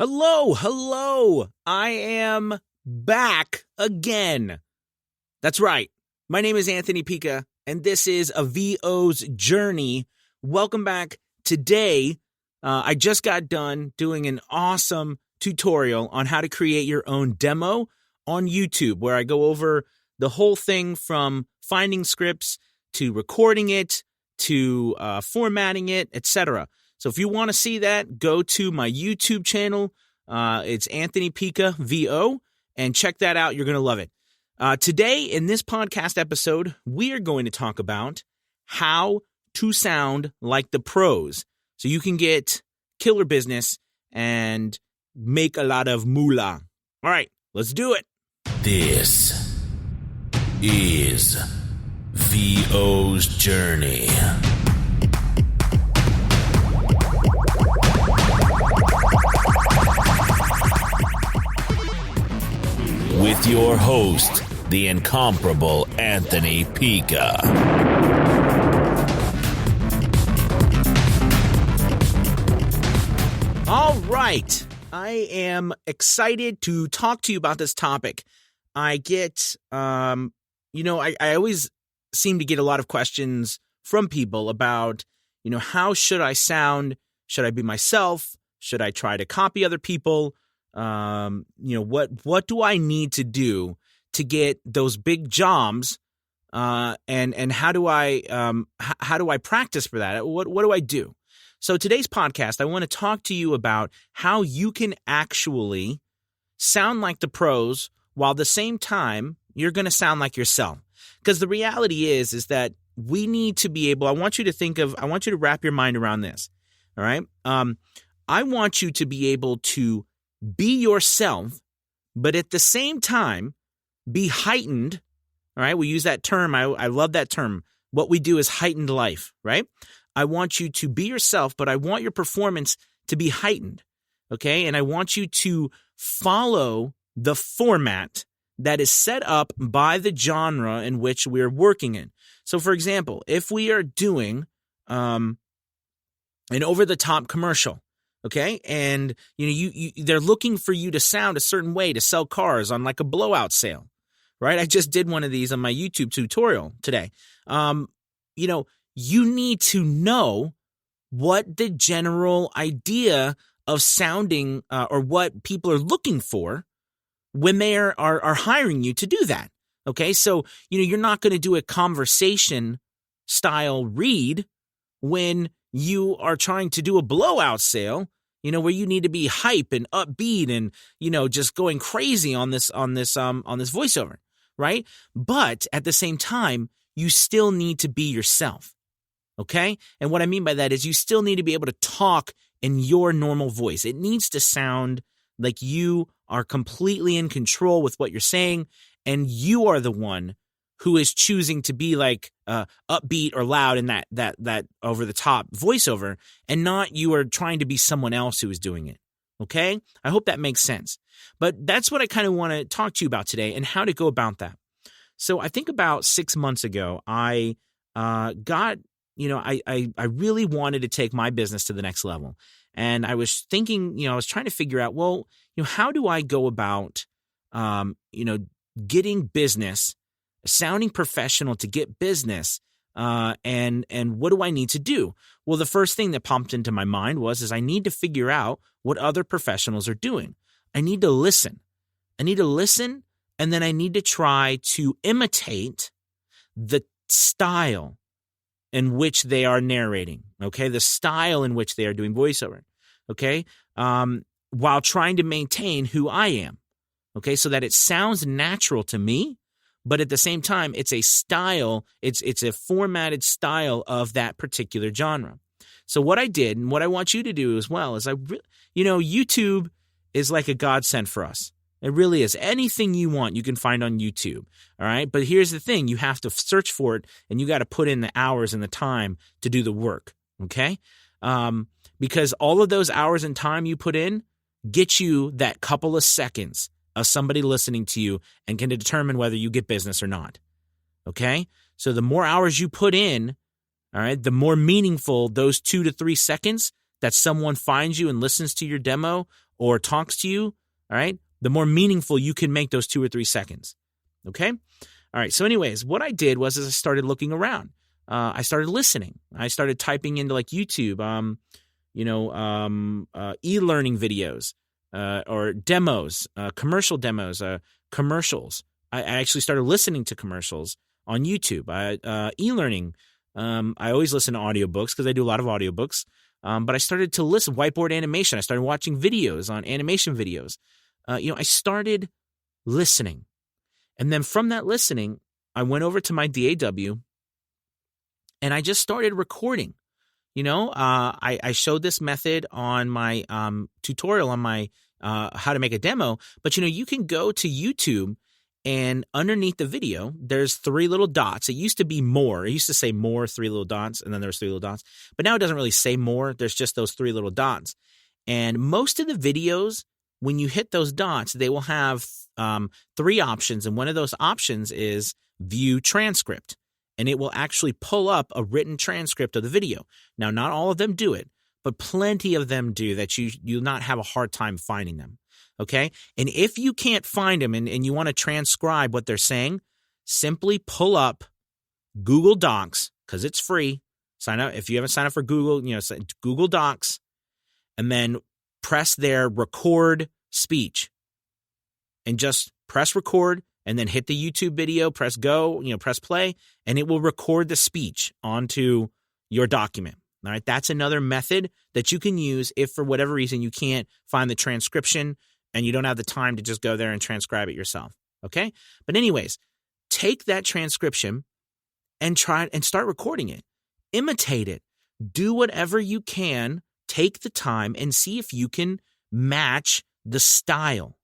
Hello. I am back again. That's right. My name is Anthony Pica, and this is a VO's Journey. Welcome back. Today, I just got done doing an awesome tutorial on how to create your own demo on YouTube, where I go over the whole thing from finding scripts to recording it to formatting it, etc. So if you want to see that, go to my YouTube channel. It's Anthony Pica VO, and check that out. You're going to love it. Today, in this podcast episode, we are going to talk about how to sound like the pros so you can get killer business and make a lot of moolah. All right, let's do it. This is VO's Journey. With your host, the incomparable Anthony Pica. All right. I am excited to talk to you about this topic. I get, I always seem to get a lot of questions from people about, how should I sound? Should I be myself? Should I try to copy other people? What do I need to do to get those big jobs? And how do I practice for that? What do I do? So today's podcast, I want to talk to you about how you can actually sound like the pros while at the same time you're going to sound like yourself. Because the reality is that we need to be able, I want you to wrap your mind around this. All right. I want you to be able to be yourself, but at the same time, be heightened. All right. We use that term. I love that term. What we do is heightened life, right? I want you to be yourself, but I want your performance to be heightened. Okay. And I want you to follow the format that is set up by the genre in which we're working in. So for example, if we are doing an over-the-top commercial, okay, and they're looking for you to sound a certain way to sell cars on like a blowout sale, right? I just did one of these on my YouTube tutorial today. You need to know what the general idea of sounding or what people are looking for when they are hiring you to do that. Okay, so you're not going to do a conversation style read when you are trying to do a blowout sale, where you need to be hype and upbeat and, just going crazy on this voiceover, right? But at the same time, you still need to be yourself. Okay? And what I mean by that is you still need to be able to talk in your normal voice. It needs to sound like you are completely in control with what you're saying, and you are the one who is choosing to be like upbeat or loud in that over the top voiceover, and not you are trying to be someone else who is doing it. Okay? I hope that makes sense. But that's what I kind of want to talk to you about today and how to go about that. So I think about 6 months ago, I really wanted to take my business to the next level. And I was thinking, I was trying to figure out, well, how do I go about, getting business, sounding professional to get business, and what do I need to do? Well, the first thing that popped into my mind was I need to figure out what other professionals are doing. I need to listen. And then I need to try to imitate the style in which they are narrating, okay? The style in which they are doing voiceover, okay? While trying to maintain who I am, okay? So that it sounds natural to me, but at the same time, it's a style, it's a formatted style of that particular genre. So what I did, and what I want you to do as well, is YouTube is like a godsend for us. It really is. Anything you want, you can find on YouTube. All right. But here's the thing. You have to search for it, and you got to put in the hours and the time to do the work. Okay. Because all of those hours and time you put in get you that couple of seconds of somebody listening to you and can determine whether you get business or not. Okay. So the more hours you put in, all right, the more meaningful those 2 to 3 seconds that someone finds you and listens to your demo or talks to you, all right, the more meaningful you can make those 2 or 3 seconds. Okay? All right. So anyways, what I did was I started looking around. I started listening. I started typing into like YouTube, e-learning videos or demos, commercial demos, commercials. I actually started listening to commercials on YouTube. E-learning. I always listen to audiobooks because I do a lot of audiobooks. But I started to listen, whiteboard animation. I started watching videos on animation videos. I started listening. And then from that listening, I went over to my DAW and I just started recording. I showed this method on my tutorial on my how to make a demo. But, you can go to YouTube and underneath the video, there's 3 little dots. It used to be more. It used to say more, 3 little dots, and then there's 3 little dots. But now it doesn't really say more. There's just those 3 little dots. And most of the videos, when you hit those dots, they will have 3 options. And one of those options is view transcript. And it will actually pull up a written transcript of the video. Now, not all of them do it, but plenty of them do that you'll not have a hard time finding them. Okay? And if you can't find them and you want to transcribe what they're saying, simply pull up Google Docs, because it's free. Sign up. If you haven't signed up for Google, Google Docs, and then press their record speech. And just press record, and then hit the YouTube video, press go, press play, and it will record the speech onto your document. All right. That's another method that you can use if for whatever reason you can't find the transcription and you don't have the time to just go there and transcribe it yourself. Okay. But anyways, take that transcription and try and start recording it. Imitate it. Do whatever you can. Take the time and see if you can match the style.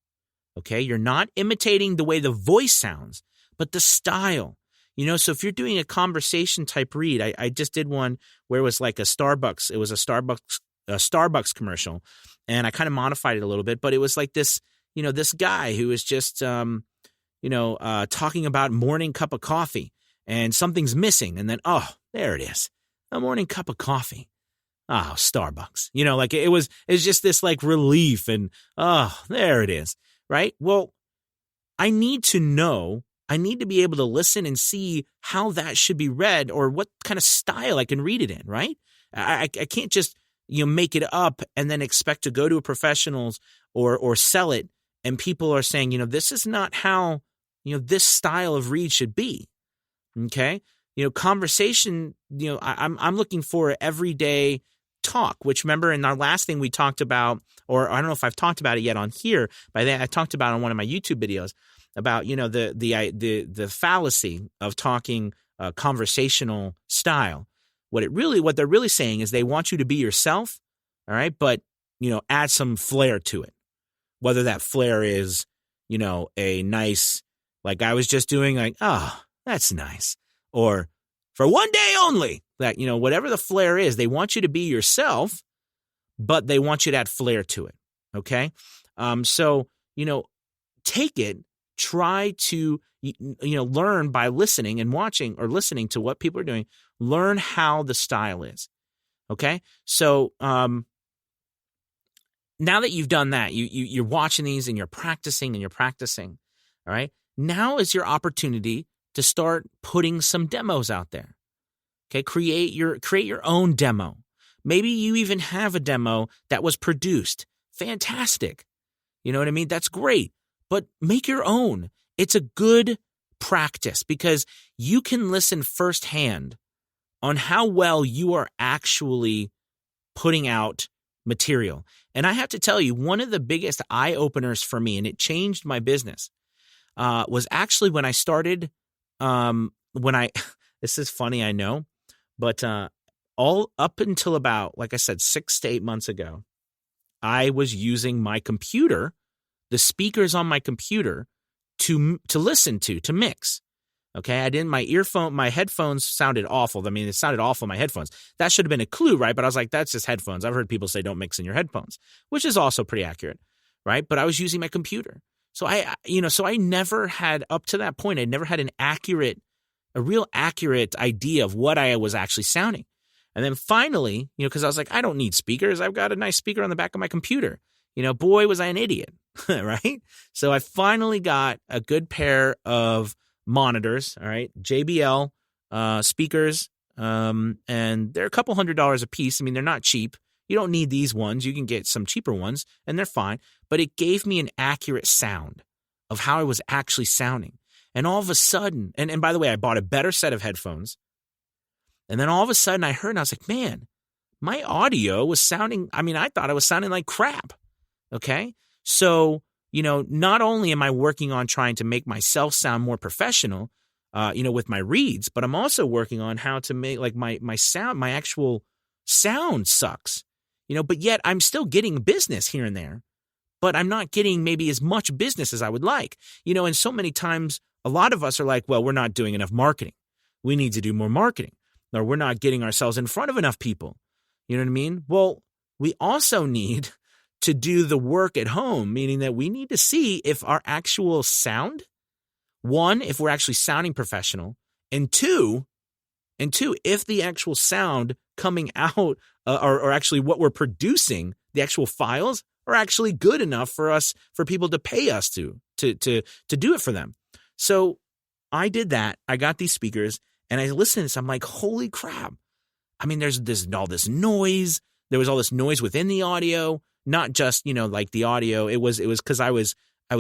Okay, you're not imitating the way the voice sounds, but the style. So if you're doing a conversation type read, I just did one where it was like a Starbucks. It was a Starbucks commercial, and I kind of modified it a little bit. But it was like this, this guy who was just, talking about morning cup of coffee, and something's missing, and then there it is, a morning cup of coffee. Oh, Starbucks. It's just this like relief, and there it is. Right? Well, I need to be able to listen and see how that should be read or what kind of style I can read it in, right? I can't just, make it up and then expect to go to a professional's or sell it and people are saying, this is not how, this style of read should be. Okay? Conversation, I'm looking for everyday talk, which remember in our last thing we talked about, or I don't know if I've talked about it yet on here, but I talked about it on one of my YouTube videos about, the fallacy of talking conversational style. What they're really saying is they want you to be yourself. All right. But, add some flair to it, whether that flair is, a nice, like I was just doing like, that's nice. Or for one day only. That, whatever the flair is, they want you to be yourself, but they want you to add flair to it. Okay. So, take it, try to, learn by listening and watching or listening to what people are doing, learn how the style is. Okay. So, now that you've done that, you're watching these and you're practicing. All right. Now is your opportunity to start putting some demos out there. Okay, create your own demo. Maybe you even have a demo that was produced. Fantastic. You know what I mean? That's great. But make your own. It's a good practice because you can listen firsthand on how well you are actually putting out material. And I have to tell you, one of the biggest eye-openers for me, and it changed my business, was actually when I started, this is funny, I know, but all up until about, like I said, 6 to 8 months ago, I was using my computer, the speakers on my computer, to listen to mix. Okay, my headphones sounded awful. I mean, it sounded awful in my headphones. That should have been a clue, right? But I was like, that's just headphones. I've heard people say don't mix in your headphones, which is also pretty accurate, right? But I was using my computer. So I never had, up to that point, I never had a real accurate idea of what I was actually sounding. And then finally, because I was like, I don't need speakers. I've got a nice speaker on the back of my computer. boy, was I an idiot, right? So I finally got a good pair of monitors, all right, JBL speakers, and they're a couple $100 a piece. I mean, they're not cheap. You don't need these ones. You can get some cheaper ones, and they're fine. But it gave me an accurate sound of how I was actually sounding. And all of a sudden, and by the way, I bought a better set of headphones. And then all of a sudden I heard, and I was like, man, my audio was sounding, I thought I was sounding like crap. Okay. So, not only am I working on trying to make myself sound more professional, with my reads, but I'm also working on how to make like my sound, my actual sound sucks, but yet I'm still getting business here and there, but I'm not getting maybe as much business as I would like, and so many times a lot of us are like, well, we're not doing enough marketing. We need to do more marketing, or we're not getting ourselves in front of enough people. You know what I mean? Well, we also need to do the work at home, meaning that we need to see if our actual sound, one, if we're actually sounding professional, and two, if the actual sound coming out or actually what we're producing, the actual files are actually good enough for people to pay us to do it for them. So I did that. I got these speakers and I listened to this. I'm like, holy crap. I mean, there's all this noise. There was all this noise within the audio, not just, like the audio. It was because I was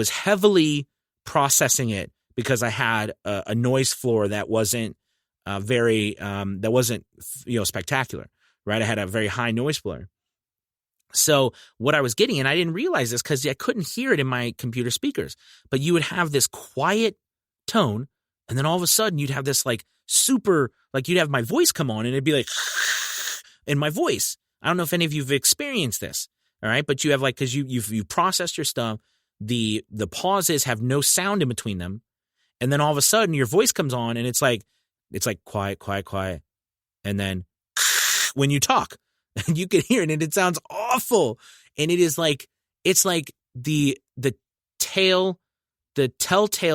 heavily processing it because I had a noise floor that wasn't spectacular, right? I had a very high noise floor. So what I was getting, and I didn't realize this because I couldn't hear it in my computer speakers, but you would have this quiet tone, and then all of a sudden you'd have this like super, like you'd have my voice come on and it'd be like in my voice. I don't know if any of you have experienced this, all right? But you have like, because you've processed your stuff, the pauses have no sound in between them, and then all of a sudden your voice comes on and it's like quiet, and then when you talk, you can hear it and it sounds awful, and it's like the telltale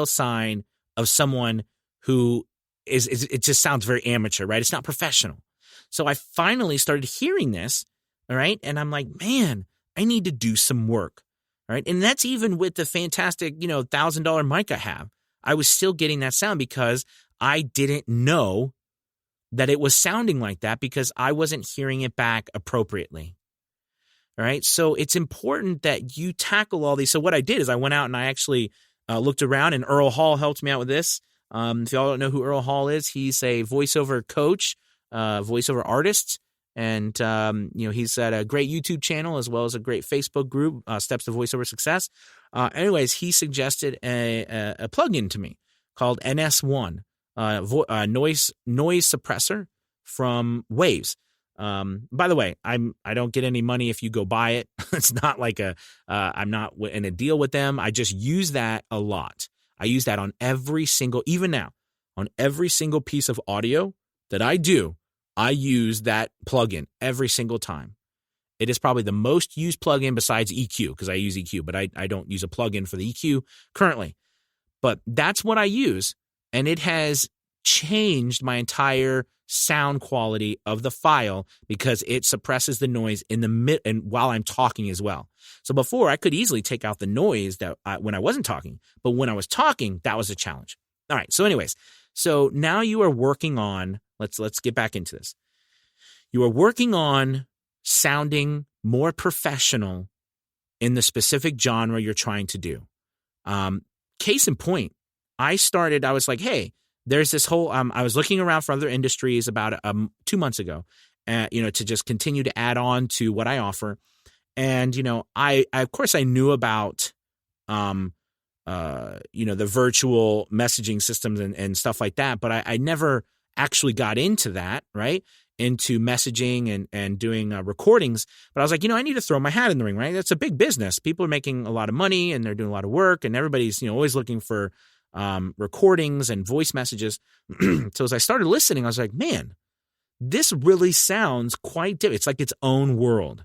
sign of someone who is it just sounds very amateur, right? It's not professional. So I finally started hearing this, all right? And I'm like, man, I need to do some work, all right? And that's even with the fantastic, $1,000 mic I have. I was still getting that sound because I didn't know that it was sounding like that because I wasn't hearing it back appropriately. All right. So it's important that you tackle all these. So what I did is I went out and I actually looked around, and Earl Hall helped me out with this. If y'all don't know who Earl Hall is, he's a voiceover coach, voiceover artist. And, he's at a great YouTube channel as well as a great Facebook group, Steps to Voiceover Success. Anyways, he suggested a plugin to me called NS1. Noise suppressor from Waves. By the way, I don't get any money if you go buy it. It's not like I'm not in a deal with them. I just use that a lot. I use that on even now, on every single piece of audio that I do, I use that plugin every single time. It is probably the most used plugin besides EQ, because I use EQ, but I don't use a plugin for the EQ currently. But that's what I use. And it has changed my entire sound quality of the file because it suppresses the noise in the mid and while I'm talking as well. So before I could easily take out the noise that when I wasn't talking, but when I was talking, that was a challenge. All right. So anyways, so now you are working on, let's get back into this. You are working on sounding more professional in the specific genre you're trying to do. Case in point, I was like, hey, there's this whole, I was looking around for other industries about 2 months ago, to just continue to add on to what I offer. And, I of course I knew about, the virtual messaging systems and stuff like that, but I never actually got into that, right? Into messaging and doing recordings. But I was like, I need to throw my hat in the ring, right? That's a big business. People are making a lot of money and they're doing a lot of work, and everybody's, always looking for recordings and voice messages. So as I started listening, I was like, man, this really sounds quite different. It's like its own world,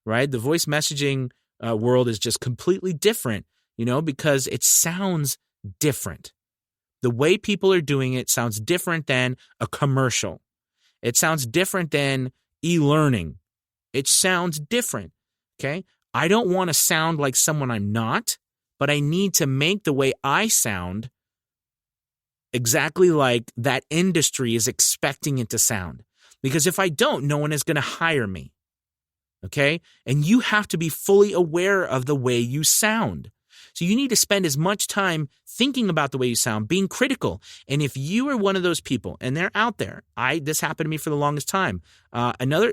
right? The voice messaging world is just completely different, because it sounds different. The way people are doing it sounds different than a commercial. It sounds different than e-learning. It sounds different. Okay. I don't want to sound like someone I'm not, but I need to make the way I sound exactly like that industry is expecting it to sound. Because if I don't, no one is going to hire me. Okay? And you have to be fully aware of the way you sound. So you need to spend as much time thinking about the way you sound, being critical. And if you are one of those people, and they're out there, this happened to me for the longest time. Another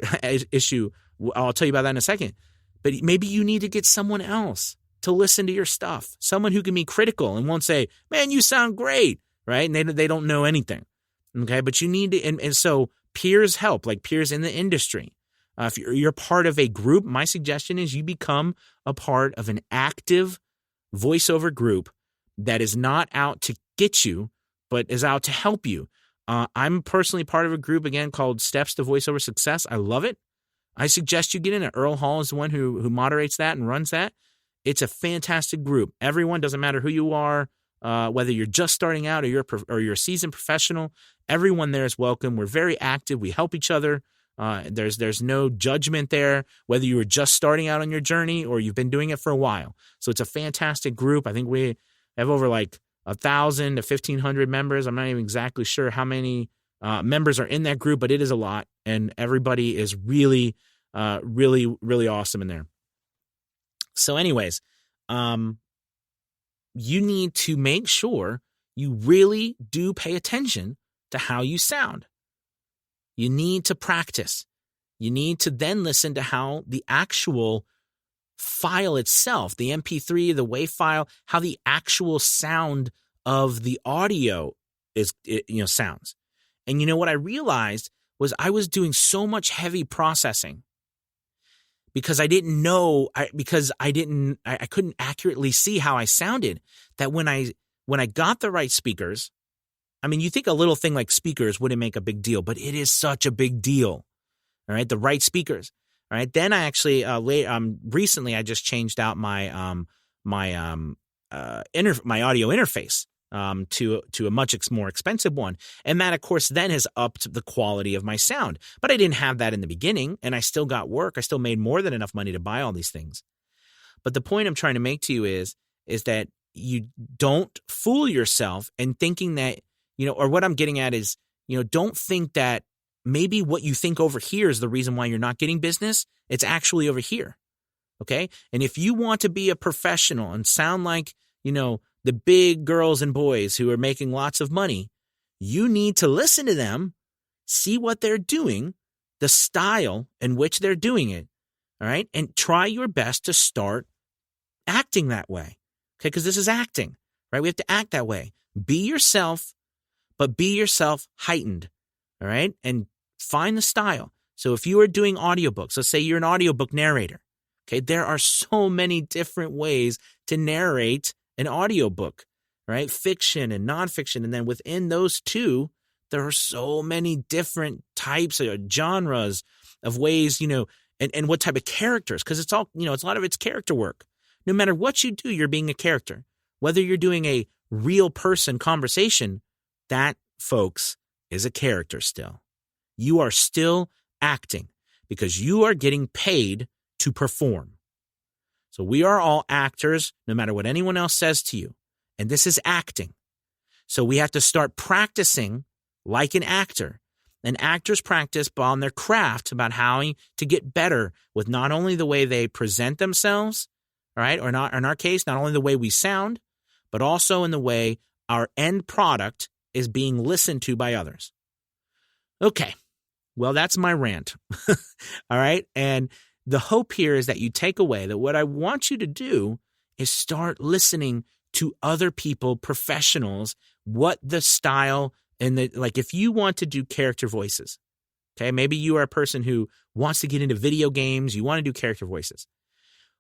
issue, I'll tell you about that in a second. But maybe you need to get someone else to listen to your stuff. Someone who can be critical and won't say, man, you sound great, right? And they don't know anything. Okay? But you need to, and so peers help, like peers in the industry. If you're part of a group, my suggestion is you become a part of an active voiceover group that is not out to get you, but is out to help you. I'm personally part of a group, again, called Steps to Voiceover Success. I love it. I suggest you get in it. Earl Hall is the one who moderates that and runs that. It's a fantastic group. Everyone, doesn't matter who you are, whether you're just starting out or you're a seasoned professional, everyone there is welcome. We're very active. We help each other. There's no judgment there, whether you were just starting out on your journey or you've been doing it for a while. So it's a fantastic group. I think we have over like 1,000 to 1,500 members. I'm not even exactly sure how many members are in that group, but it is a lot. And everybody is really, really, really awesome in there. So anyways, you need to make sure you really do pay attention to how you sound. You need to practice. You need to then listen to how the actual file itself, the MP3, the WAV file, how the actual sound of the audio sounds. And what I realized was I was doing so much heavy processing because I didn't know, I couldn't accurately see how I sounded, that when I got the right speakers, I mean, you think a little thing like speakers wouldn't make a big deal, but it is such a big deal. All right, the right speakers. All right, then I actually recently I just changed out my audio interface to a much more expensive one, and that of course then has upped the quality of my sound. But I didn't have that in the beginning, and I still got work. I still made more than enough money to buy all these things. But the point I'm trying to make to you is that you don't fool yourself in thinking that. Or what I'm getting at is, don't think that maybe what you think over here is the reason why you're not getting business. It's actually over here. Okay. And if you want to be a professional and sound like, the big girls and boys who are making lots of money, you need to listen to them, see what they're doing, the style in which they're doing it. All right. And try your best to start acting that way. Okay. Because this is acting, right? We have to act that way. Be yourself. But be yourself heightened, all right? And find the style. So if you are doing audiobooks, let's say you're an audiobook narrator, okay? There are so many different ways to narrate an audiobook, right? Fiction and nonfiction. And then within those two, there are so many different types of genres of ways, and what type of characters, because it's all, it's a lot of it's character work. No matter what you do, you're being a character. Whether you're doing a real person conversation, that, folks, is a character still. You are still acting because you are getting paid to perform. So we are all actors, no matter what anyone else says to you. And this is acting. So we have to start practicing like an actor. And actors practice on their craft about how to get better with not only the way they present themselves, all right, or not, in our case, not only the way we sound, but also in the way our end product is being listened to by others. Okay, well, that's my rant. All right, and the hope here is that you take away that what I want you to do is start listening to other people, professionals, what the style and if you want to do character voices, okay, maybe you are a person who wants to get into video games, you want to do character voices.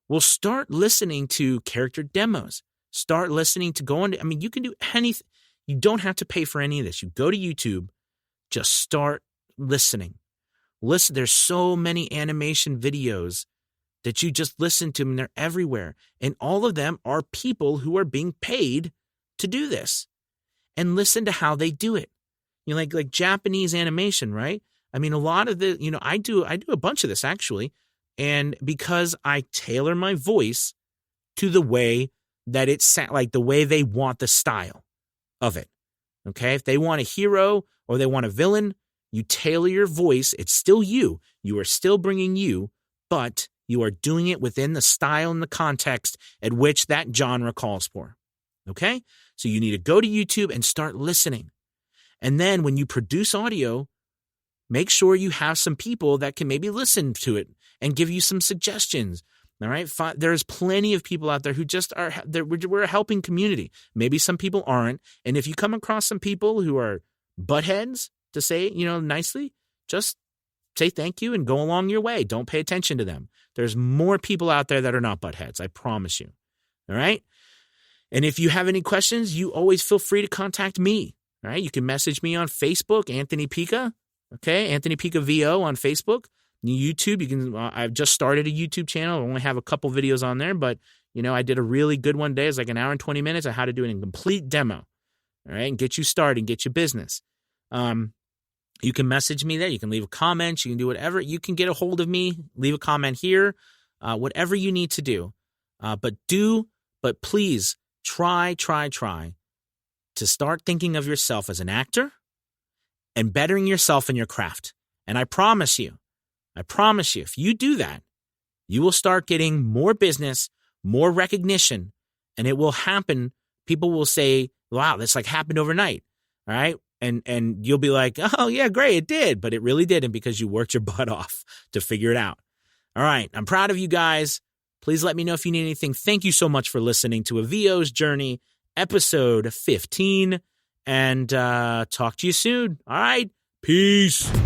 Well, start listening to character demos. Start listening to you can do anything. You don't have to pay for any of this. You go to YouTube, just start listening. Listen, there's so many animation videos that you just listen to, and they're everywhere. And all of them are people who are being paid to do this. And listen to how they do it. Like Japanese animation, right? I mean, a lot of I do a bunch of this actually. And because I tailor my voice to the way that it's like the way they want the style of it. Okay. If they want a hero or they want a villain, you tailor your voice. It's still you. You are still bringing you, but you are doing it within the style and the context at which that genre calls for. Okay. So you need to go to YouTube and start listening. And then when you produce audio, make sure you have some people that can maybe listen to it and give you some suggestions. All right. There's plenty of people out there who just are, we're a helping community. Maybe some people aren't. And if you come across some people who are buttheads, to say, nicely, just say thank you and go along your way. Don't pay attention to them. There's more people out there that are not buttheads. I promise you. All right. And if you have any questions, you always feel free to contact me. All right. You can message me on Facebook, Anthony Pica. Okay. Anthony Pica VO on Facebook. YouTube, you can. I've just started a YouTube channel. I only have a couple videos on there, but I did a really good one day. It's like an hour and 20 minutes on how to do it in complete demo. All right, and get you started, get your business. You can message me there. You can leave a comment. You can do whatever. You can get a hold of me. Leave a comment here. Whatever you need to do. But please try to start thinking of yourself as an actor and bettering yourself in your craft. And I promise you, if you do that, you will start getting more business, more recognition, and it will happen. People will say, wow, this happened overnight. All right. And you'll be like, oh, yeah, great, it did. But it really didn't, because you worked your butt off to figure it out. All right. I'm proud of you guys. Please let me know if you need anything. Thank you so much for listening to A VO's Journey, episode 15. And talk to you soon. All right. Peace.